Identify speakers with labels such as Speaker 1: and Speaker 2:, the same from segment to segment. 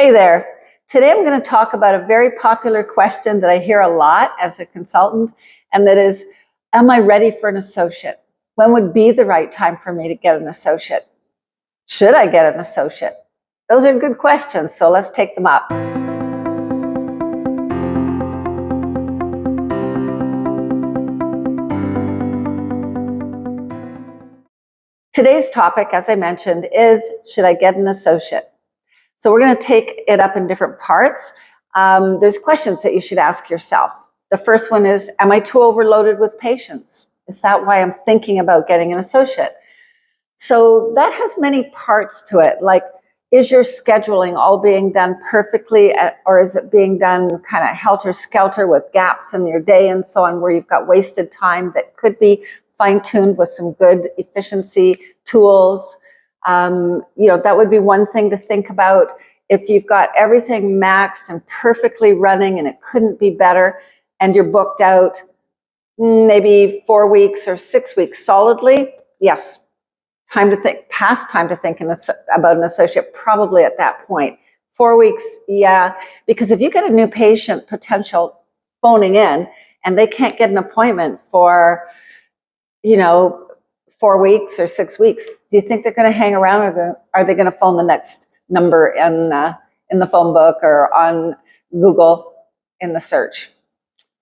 Speaker 1: Hey there. Today I'm going to talk about a very popular question that I hear a lot as a consultant, and that is, am I ready for an associate? When would be the right time for me to get an associate? Should I get an associate? Those are good questions, so let's take them up. Today's topic, as I mentioned, is should I get an associate? So we're going to take it up in different parts. There's questions that you should ask yourself. The first one is, am I too overloaded with patients? Is that why I'm thinking about getting an associate? So that has many parts to it. Like, is your scheduling all being done perfectly, or is it being done kind of helter-skelter with gaps in your day and so on, where you've got wasted time that could be fine-tuned with some good efficiency tools? That would be one thing to think about. If you've got everything maxed and perfectly running and it couldn't be better, and you're booked out maybe 4 weeks or 6 weeks solidly, yes, time to think, past time to think about an associate probably at that point. 4 weeks, yeah, because if you get a new patient potential phoning in and they can't get an appointment for, 4 weeks or 6 weeks, do you think they're going to hang around, or are they going to phone the next number in the phone book or on Google in the search?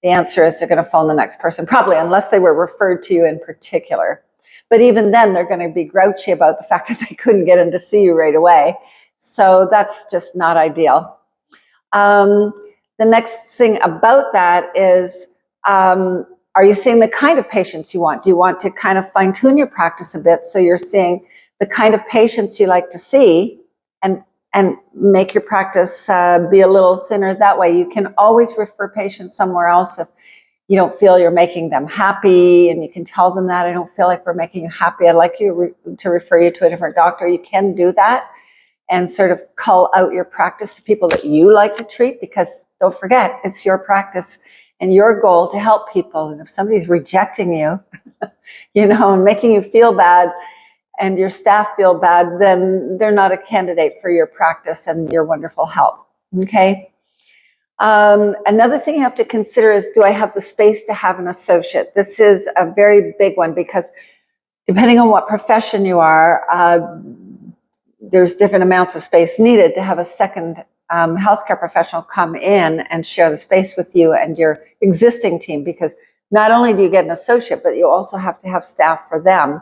Speaker 1: The answer is they're going to phone the next person, probably, unless they were referred to you in particular. But even then, they're going to be grouchy about the fact that they couldn't get in to see you right away. So that's just not ideal. The next thing about that is, are you seeing the kind of patients you want? Do you want to kind of fine tune your practice a bit so you're seeing the kind of patients you like to see, and make your practice be a little thinner that way? You can always refer patients somewhere else if you don't feel you're making them happy, and you can tell them that I don't feel like we're making you happy. I'd like you to refer you to a different doctor. You can do that and sort of call out your practice to people that you like to treat, because don't forget, it's your practice and your goal to help people. And if somebody's rejecting you, and making you feel bad and your staff feel bad, then they're not a candidate for your practice and your wonderful help. Okay. Another thing you have to consider is, do I have the space to have an associate? This is a very big one, because depending on what profession you are, there's different amounts of space needed to have a second healthcare professional come in and share the space with you and your existing team, because not only do you get an associate, but you also have to have staff for them,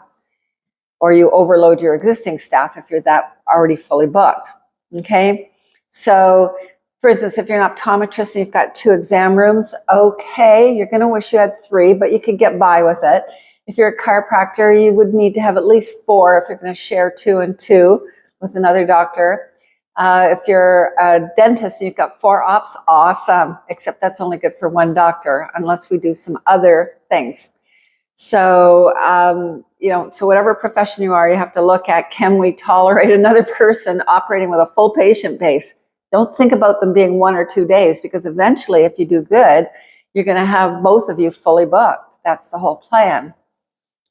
Speaker 1: or you overload your existing staff if you're that already fully booked. Okay. So for instance, if you're an optometrist and you've got 2 exam rooms, okay, you're going to wish you had 3, but you could get by with it. If you're a chiropractor, you would need to have at least 4 if you're going to share 2 and 2 with another doctor. If you're a dentist and you've got 4 ops, awesome, except that's only good for 1 doctor, unless we do some other things. So, so whatever profession you are, you have to look at, can we tolerate another person operating with a full patient base? Don't think about them being 1 or 2 days, because eventually, if you do good, you're going to have both of you fully booked. That's the whole plan.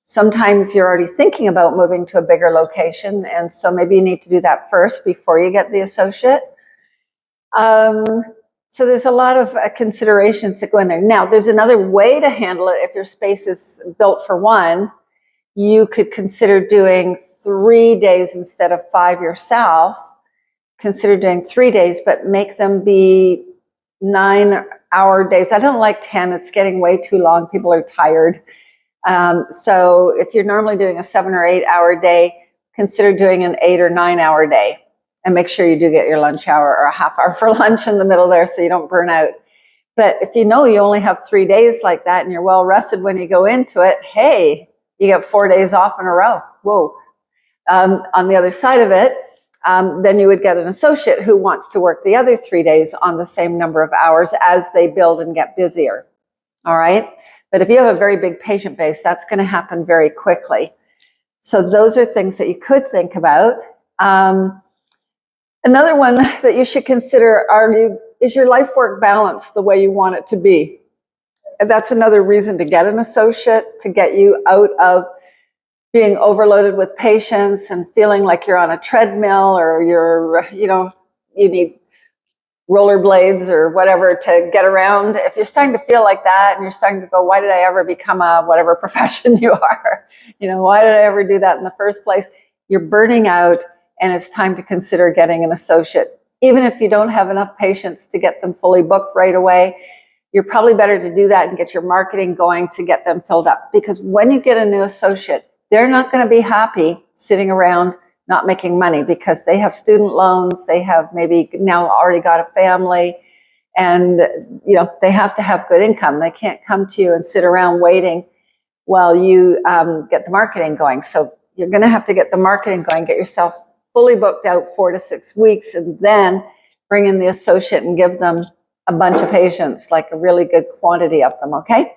Speaker 1: Sometimes you're already thinking about moving to a bigger location, and so maybe you need to do that first before you get the associate. So there's a lot of considerations that go in there. Now, there's another way to handle it. If your space is built for 1, you could consider doing 3 days instead of 5 yourself. Consider doing 3 days, but make them be 9-hour days. I don't like 10. It's getting way too long. People are tired. So if you're normally doing a 7 or 8 hour day, consider doing an 8 or 9 hour day, and make sure you do get your lunch hour or a half hour for lunch in the middle there so you don't burn out. But if you only have 3 days like that and you're well rested when you go into it, hey, you get 4 days off in a row. Whoa. On the other side of it, then you would get an associate who wants to work the other 3 days on the same number of hours as they build and get busier. All right. But if you have a very big patient base, that's going to happen very quickly. So those are things that you could think about. Another one that you should consider is your life-work balance the way you want it to be? And that's another reason to get an associate, to get you out of being overloaded with patients and feeling like you're on a treadmill, or you need rollerblades or whatever to get around. If you're starting to feel like that and you're starting to go, why did I ever become a whatever profession you are? Why did I ever do that in the first place? You're burning out, and it's time to consider getting an associate. Even if you don't have enough patients to get them fully booked right away, you're probably better to do that and get your marketing going to get them filled up. Because when you get a new associate, they're not going to be happy sitting around not making money, because they have student loans, they have maybe now already got a family, and they have to have good income. They can't come to you and sit around waiting while you get the marketing going. So you're going to have to get the marketing going, get yourself fully booked out 4 to 6 weeks, and then bring in the associate and give them a bunch of patients, like a really good quantity of them, okay?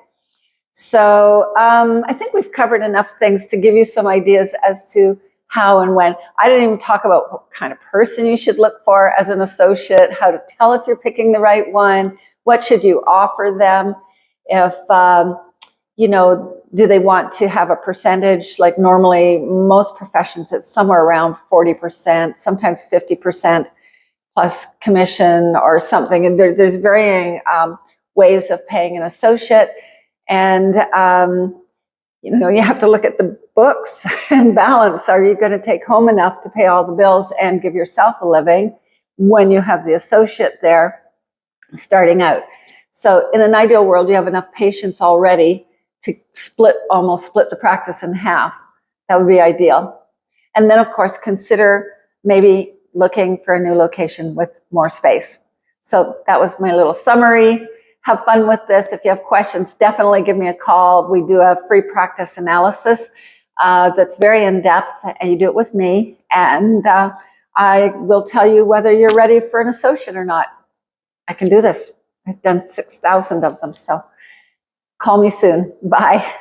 Speaker 1: So I think we've covered enough things to give you some ideas as to how and when. I didn't even talk about what kind of person you should look for as an associate, how to tell if you're picking the right one, what should you offer them, if, do they want to have a percentage? Like normally, most professions, it's somewhere around 40%, sometimes 50% plus commission or something. And there's varying ways of paying an associate. And you have to look at the books and balance. Are you going to take home enough to pay all the bills and give yourself a living when you have the associate there starting out? So in an ideal world, you have enough patients already to almost split the practice in half. That would be ideal. And then, of course, consider maybe looking for a new location with more space. So that was my little summary. Have fun with this. If you have questions, definitely give me a call. We do a free practice analysis that's very in-depth, and you do it with me. And I will tell you whether you're ready for an associate or not. I can do this. I've done 6,000 of them, so call me soon. Bye.